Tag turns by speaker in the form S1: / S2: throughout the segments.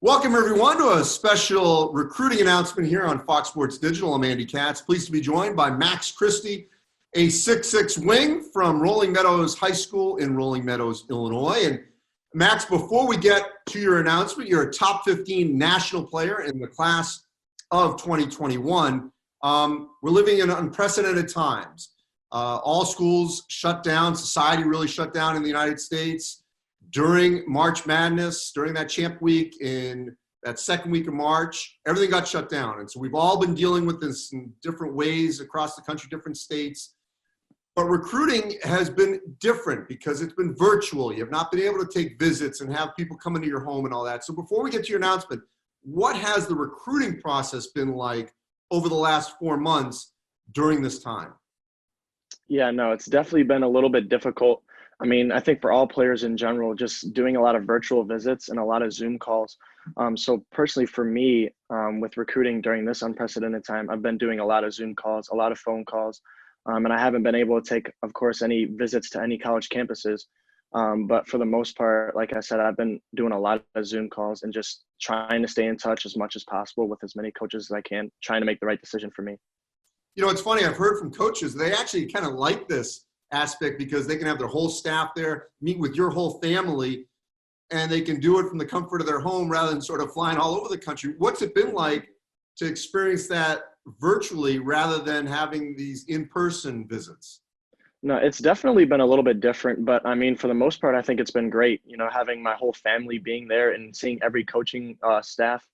S1: Welcome, everyone, to a special recruiting announcement here on Fox Sports Digital. I'm Andy Katz. Pleased to be joined by Max Christie, a 6'6" wing from Rolling Meadows High School in Rolling Meadows, Illinois. And Max, before we get to your announcement, you're a top 15 national player in the class of 2021. We're living in unprecedented times. All schools shut down. Society really shut down in the United States. During March Madness, during that champ week in that second week of March, everything got shut down. And so we've all been dealing with this in different ways across the country, different states. But recruiting has been different because it's been virtual. You have not been able to take visits and have people come into your home and all that. So before we get to your announcement, what has the recruiting process been like over the last 4 months during this time?
S2: Yeah, no, it's definitely been a little bit difficult. I mean, I think for all players in general, just doing a lot of virtual visits and a lot of Zoom calls. So personally for me, with recruiting during this unprecedented time, I've been doing a lot of Zoom calls, a lot of phone calls, and I haven't been able to take, of course, any visits to any college campuses. But for the most part, like I said, I've been doing a lot of Zoom calls and just trying to stay in touch as much as possible with as many coaches as I can, trying to make the right decision for me.
S1: You know, it's funny, I've heard from coaches, they actually kind of like this aspect because they can have their whole staff there, meet with your whole family, and they can do it from the comfort of their home rather than sort of flying all over the country. What's it been like to experience that virtually rather than having these in-person visits?
S2: No, it's definitely been a little bit different, but I mean, for the most part, I think it's been great, you know, having my whole family being there and seeing every coaching staff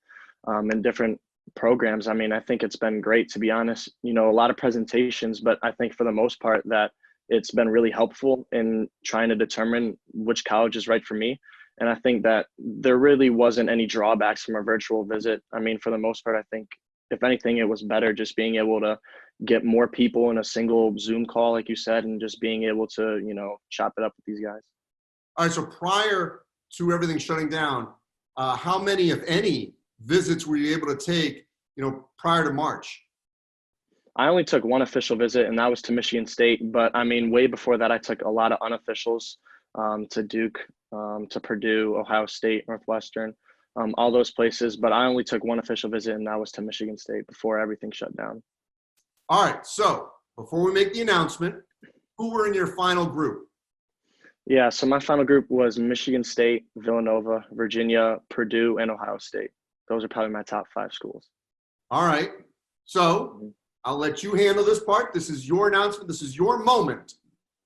S2: and different programs. I mean, I think it's been great, to be honest. You know, a lot of presentations, but I think for the most part that it's been really helpful in trying to determine which college is right for me. And I think that there really wasn't any drawbacks from a virtual visit. I mean, for the most part, I think if anything, it was better just being able to get more people in a single Zoom call, like you said, and just being able to, you know, chop it up with these guys.
S1: All right, so prior to everything shutting down, how many, if any, visits were you able to take, you know, prior to March?
S2: I only took one official visit, and that was to Michigan State. But I mean, way before that, I took a lot of unofficials to Duke, to Purdue, Ohio State, Northwestern, all those places. But I only took one official visit, and that was to Michigan State before everything shut down.
S1: All right. So before we make the announcement, who were in your final group?
S2: Yeah. So my final group was Michigan State, Villanova, Virginia, Purdue, and Ohio State. Those are probably my top 5 schools.
S1: All right. So I'll let you handle this part. This is your announcement. This is your moment.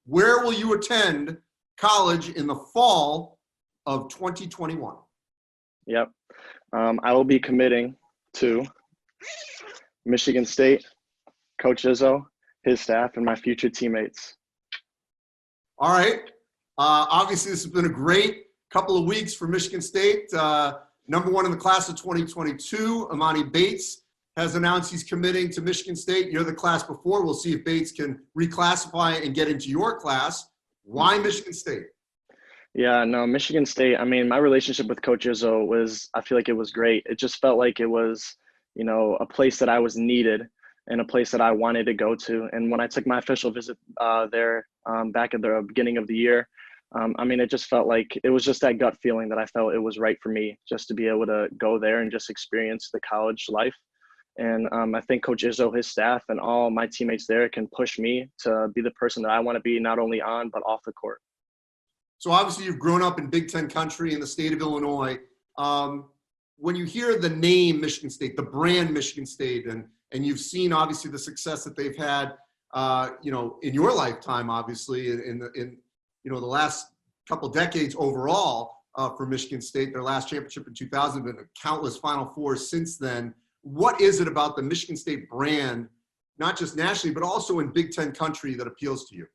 S1: Where will you attend college in the fall of 2021?
S2: Yep. I will be committing to Michigan State, Coach Izzo, his staff, and my future teammates.
S1: All right. Obviously, this has been a great couple of weeks for Michigan State. Number 1 in the class of 2022, Amani Bates, has announced he's committing to Michigan State. You're the class before. We'll see if Bates can reclassify and get into your class. Why Michigan State?
S2: Yeah, no, Michigan State, I mean, my relationship with Coach Izzo was, I feel like it was great. It just felt like it was, you know, a place that I was needed and a place that I wanted to go to. And when I took my official visit there back at the beginning of the year, I mean, it just felt like it was just that gut feeling that I felt it was right for me just to be able to go there and just experience the college life. And I think Coach Izzo, his staff, and all my teammates there can push me to be the person that I want to be, not only on, but off the court.
S1: So obviously you've grown up in Big Ten country in the state of Illinois. When you hear the name Michigan State, the brand Michigan State, and you've seen obviously the success that they've had, you know, in your lifetime, obviously in you know, the last couple decades overall for Michigan State, their last championship in 2000, been countless Final Fours since then. What is it about the Michigan State brand, not just nationally, but also in Big Ten country, that appeals to you?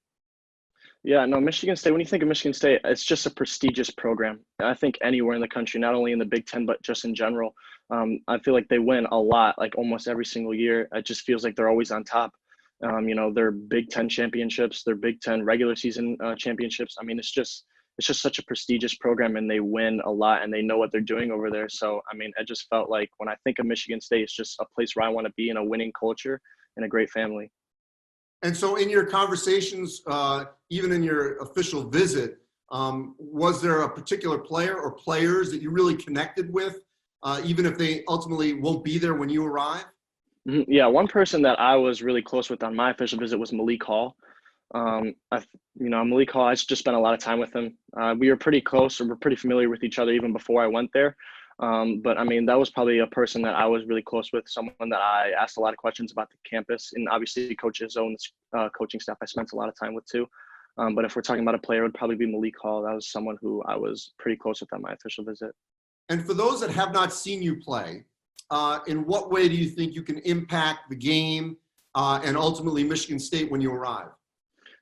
S2: Yeah, no, Michigan State, when you think of Michigan State, it's just a prestigious program. I think anywhere in the country, not only in the Big Ten, but just in general. I feel like they win a lot, like almost every single year. It just feels like they're always on top. You know, their Big Ten championships, their Big Ten regular season championships. I mean, it's just such a prestigious program, and they win a lot, and they know what they're doing over there. So, I mean, I just felt like when I think of Michigan State, it's just a place where I want to be, in a winning culture and a great family.
S1: And so in your conversations, even in your official visit, was there a particular player or players that you really connected with even if they ultimately won't be there when you arrive?
S2: Yeah, one person that I was really close with on my official visit was Malik Hall. Malik Hall, I just spent a lot of time with him. We were pretty close, or we're pretty familiar with each other even before I went there. But I mean, that was probably a person that I was really close with, someone that I asked a lot of questions about the campus, and obviously Coach Izzo's coaching staff I spent a lot of time with too. But if we're talking about a player, it would probably be Malik Hall. That was someone who I was pretty close with on my official visit.
S1: And for those that have not seen you play, in what way do you think you can impact the game and ultimately Michigan State when you arrive?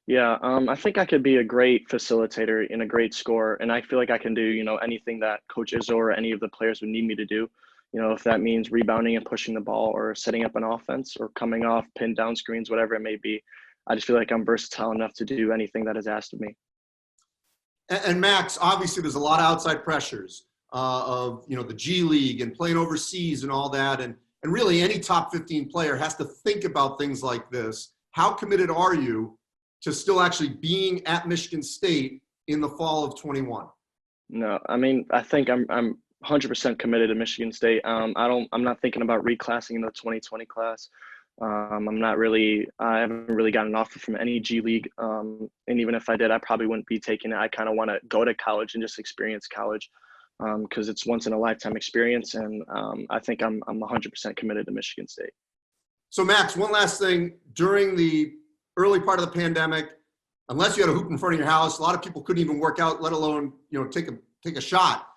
S2: Yeah, I think I could be a great facilitator and a great scorer, and I feel like I can do, anything that Coach Izzo or any of the players would need me to do. If that means rebounding and pushing the ball or setting up an offense or coming off pin down screens, whatever it may be. I just feel like I'm versatile enough to do anything that is asked of me.
S1: And Max, obviously there's a lot of outside pressures of, the G League and playing overseas and all that. And really any top 15 player has to think about things like this. How committed are you to still actually being at Michigan State in the fall of 21? No,
S2: I mean, I think I'm 100% committed to Michigan State. I'm not thinking about reclassing in the 2020 class. I haven't really gotten an offer from any G League. And even if I did, I probably wouldn't be taking it. I kind of want to go to college and just experience college because it's once in a lifetime experience. And I think I'm 100% committed to Michigan State.
S1: So Max, one last thing. During the early part of the pandemic, unless you had a hoop in front of your house, a lot of people couldn't even work out, let alone, take a shot.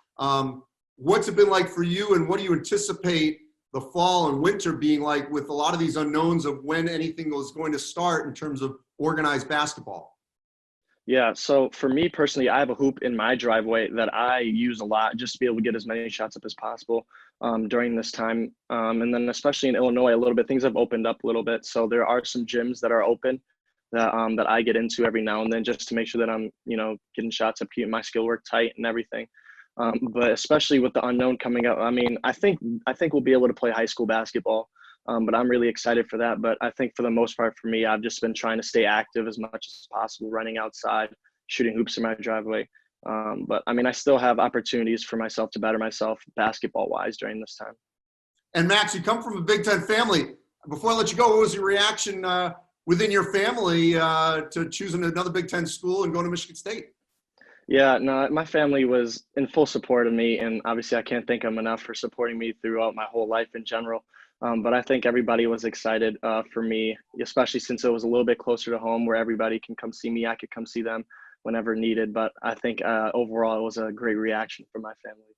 S1: What's it been like for you, and what do you anticipate the fall and winter being like with a lot of these unknowns of when anything was going to start in terms of organized basketball?
S2: Yeah, so for me personally, I have a hoop in my driveway that I use a lot just to be able to get as many shots up as possible during this time. And then especially in Illinois, a little bit, things have opened up a little bit. So there are some gyms that are open that I get into every now and then just to make sure that I'm, getting shots up, keeping my skill work tight and everything. But especially with the unknown coming up, I mean, I think we'll be able to play high school basketball. But I'm really excited for that. But I think for the most part for me, I've just been trying to stay active as much as possible, running outside, shooting hoops in my driveway. But I mean, I still have opportunities for myself to better myself basketball wise during this time.
S1: And Max, you come from a Big Ten family. Before I let you go, what was your reaction within your family to choosing another Big Ten school and going to Michigan State?
S2: Yeah, no, my family was in full support of me. And obviously I can't thank them enough for supporting me throughout my whole life in general. But I think everybody was excited for me, especially since it was a little bit closer to home where everybody can come see me. I could come see them whenever needed. But I think overall it was a great reaction from my family.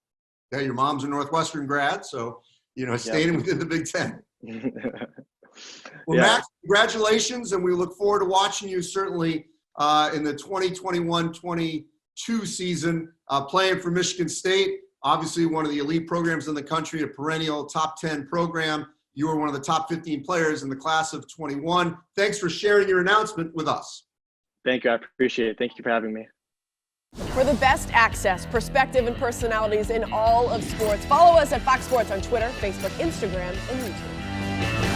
S1: Yeah, your mom's a Northwestern grad, so, staying within the Big Ten. Well, yeah. Max, congratulations, and we look forward to watching you certainly in the 2021-22 season playing for Michigan State. Obviously, one of the elite programs in the country, a perennial top 10 program. You were one of the top 15 players in the class of 21. Thanks for sharing your announcement with us.
S2: Thank you. I appreciate it. Thank you for having me.
S3: For the best access, perspective, and personalities in all of sports, follow us at Fox Sports on Twitter, Facebook, Instagram, and YouTube.